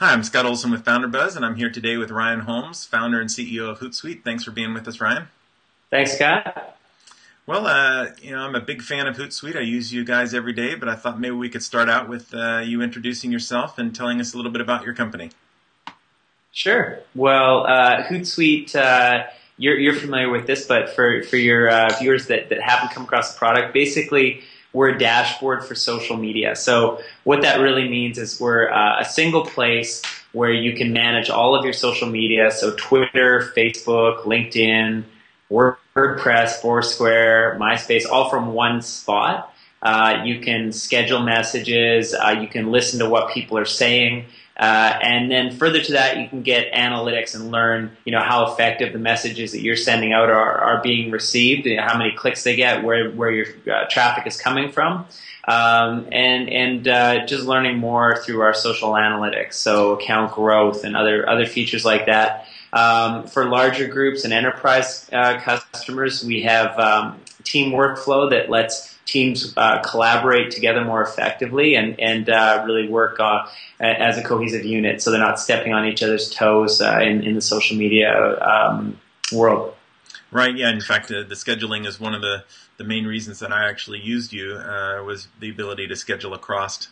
Hi, I'm Scott Olson with FounderBuzz, and I'm here today with Ryan Holmes, founder and CEO of HootSuite. Thanks for being with us, Ryan. Thanks, Scott. Well, I'm a big fan of HootSuite. I use you guys every day, but I thought maybe we could start out with you introducing yourself and telling us a little bit about your company. Sure. Well, HootSuite, you're familiar with this, but for your viewers that haven't come across the product, basically we're a dashboard for social media. So what that really means is we're a single place where you can manage all of your social media, so Twitter, Facebook, LinkedIn, WordPress, Foursquare, MySpace, all from one spot. You can schedule messages, you can listen to what people are saying, and then further to that, you can get analytics and learn, how effective the messages that you're sending out are being received, how many clicks they get, where your traffic is coming from, and just learning more through our social analytics, so account growth and other features like that. For larger groups and enterprise customers, we have team workflow that lets teams collaborate together more effectively and really work as a cohesive unit, so they're not stepping on each other's toes in the social media world. Right. Yeah. In fact, the scheduling is one of the main reasons that I actually used you was the ability to schedule across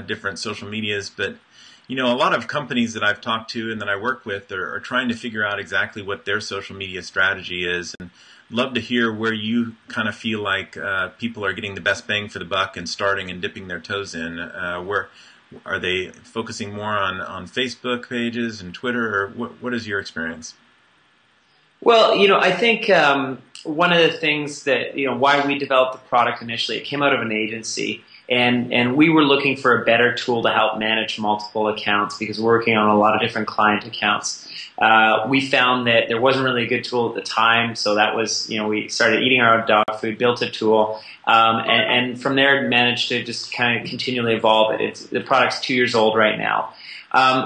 different social medias, but. A lot of companies that I've talked to and that I work with are trying to figure out exactly what their social media strategy is, and love to hear where you kind of feel like people are getting the best bang for the buck and starting and dipping their toes in. Where are they focusing more on Facebook pages and Twitter, or what is your experience? Well, I think one of the things that, why we developed the product initially, it came out of an agency. And we were looking for a better tool to help manage multiple accounts because we're working on a lot of different client accounts. We found that there wasn't really a good tool at the time, so that was, we started eating our own dog food, built a tool, and from there managed to just kind of continually evolve it. The product's 2 years old right now.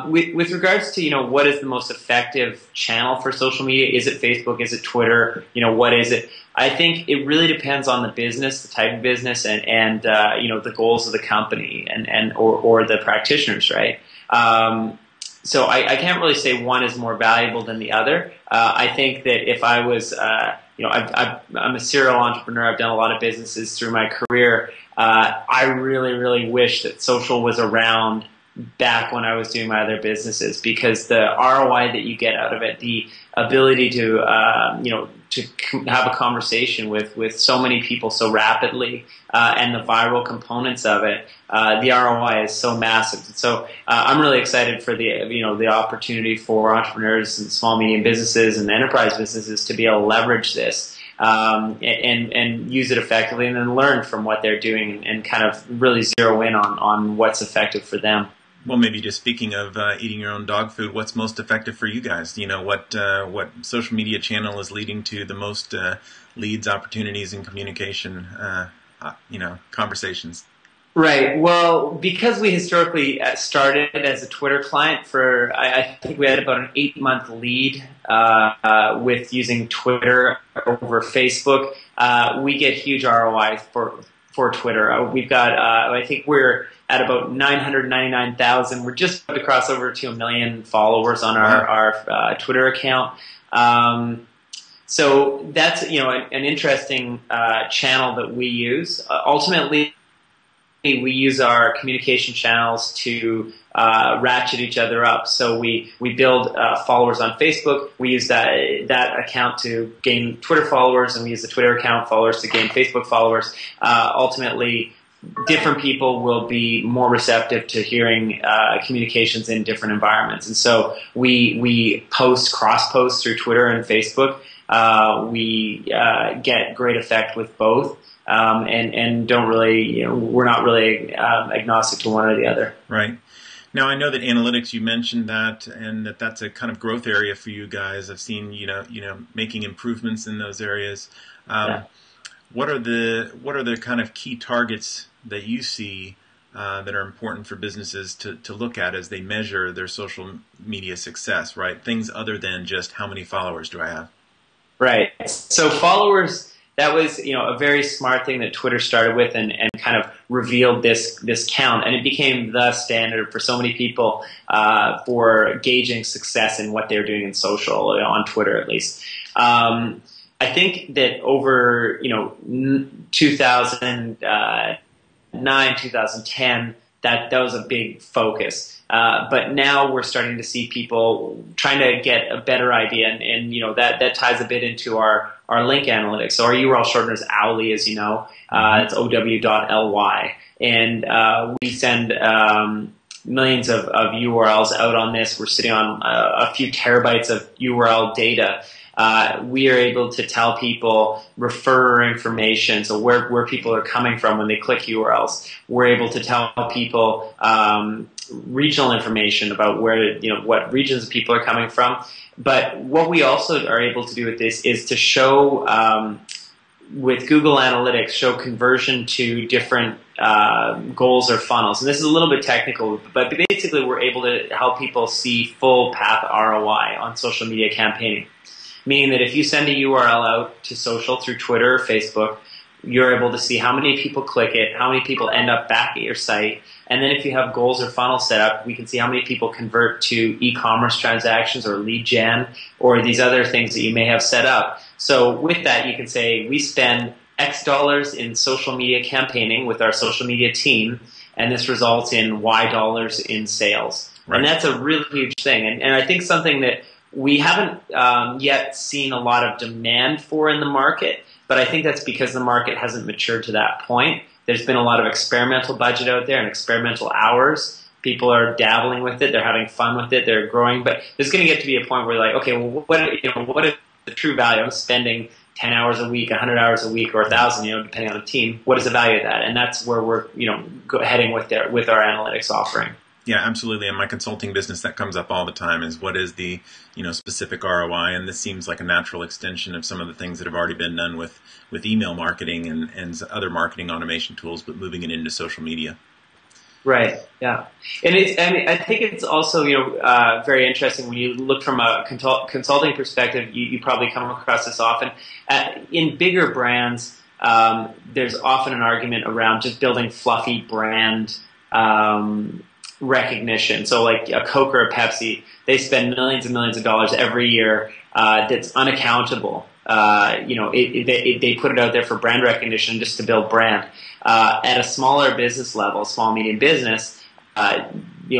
With regards to, what is the most effective channel for social media? Is it Facebook? Is it Twitter? What is it? I think it really depends on the business, the type of business, and the goals of the company or the practitioners, right? So I can't really say one is more valuable than the other. I think that if I was, I'm a serial entrepreneur. I've done a lot of businesses through my career. I really, really wish that social was around back when I was doing my other businesses, because the ROI that you get out of it, the ability to have a conversation with so many people so rapidly, and the viral components of it, the ROI is so massive. So I'm really excited for the opportunity for entrepreneurs and small medium businesses and enterprise businesses to be able to leverage this and use it effectively, and then learn from what they're doing and kind of really zero in on what's effective for them. Well, maybe just speaking of eating your own dog food, what's most effective for you guys? What social media channel is leading to the most leads, opportunities, and communication, conversations? Right. Well, because we historically started as a Twitter client I think we had about an 8-month lead with using Twitter over Facebook. We get huge ROI for Twitter. We've got, I think we're at about 999,000. We're just about to cross over to 1 million followers on our Twitter account. So that's, an interesting channel that we use. Ultimately, we use our communication channels to ratchet each other up. So we build followers on Facebook. We use that account to gain Twitter followers, and we use the Twitter account followers to gain Facebook followers. Ultimately, different people will be more receptive to hearing communications in different environments. And so we cross-post through Twitter and Facebook. We get great effect with both. And don't really, we're not really agnostic to one or the other. Right. Now, I know that analytics, you mentioned that, and that's a kind of growth area for you guys. I've seen, making improvements in those areas. Yeah. What are the kind of key targets that you see that are important for businesses to look at as they measure their social media success, right? Things other than just how many followers do I have? Right. So followers that was, a very smart thing that Twitter started with and kind of revealed this count, and it became the standard for so many people for gauging success in what they're doing in social, on Twitter at least. I think that over 2009, 2010, that was a big focus. But now we're starting to see people trying to get a better idea, and that ties a bit into our link analytics. So our URL shortener is Owly, as you know. It's ow.ly, and we send millions of URLs out on this. We're sitting on a few terabytes of URL data. We are able to tell people referrer information, so where people are coming from when they click URLs. We're able to tell people regional information about where, what regions people are coming from. But what we also are able to do with this is to show, with Google Analytics, show conversion to different goals or funnels. And this is a little bit technical, but basically we're able to help people see full path ROI on social media campaigning. Meaning that if you send a URL out to social through Twitter or Facebook, you're able to see how many people click it, how many people end up back at your site, and then if you have goals or funnels set up, we can see how many people convert to e-commerce transactions or lead gen or these other things that you may have set up. So with that, you can say we spend X dollars in social media campaigning with our social media team, and this results in Y dollars in sales. Right. And that's a really huge thing. And I think something that we haven't yet seen a lot of demand for in the market, but I think that's because the market hasn't matured to that point. There's been a lot of experimental budget out there and experimental hours. People are dabbling with it. They're having fun with it. They're growing. But there's going to get to be a point where you're like, okay, well, what is the true value? I'm spending 10 hours a week, 100 hours a week, or 1,000, depending on the team. What is the value of that? And that's where we're, heading with our analytics offering. Yeah, absolutely. In my consulting business, that comes up all the time is what is the, specific ROI? And this seems like a natural extension of some of the things that have already been done with email marketing and other marketing automation tools, but moving it into social media. Right. Yeah. And I think it's also, very interesting when you look from a consulting perspective, you probably come across this often. In bigger brands, there's often an argument around just building fluffy brand recognition. So like a Coke or a Pepsi, they spend millions and millions of dollars every year that's unaccountable. They put it out there for brand recognition just to build brand. At a smaller business level, small, medium business,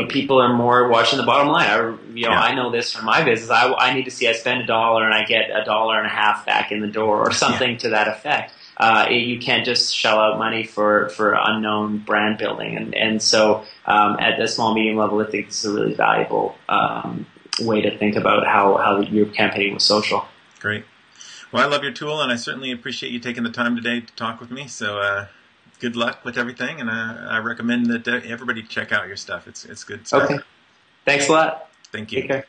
people are more watching the bottom line. I know this from my business. I need to see I spend $1 and I get $1.50 back in the door or something to that effect. You can't just shell out money for unknown brand building. And so at the small, medium level, I think this is a really valuable way to think about how you're campaigning with social. Great. Well, I love your tool, and I certainly appreciate you taking the time today to talk with me. So good luck with everything, and I recommend that everybody check out your stuff. It's good stuff. Okay. Thanks a lot. Thank you. Take care.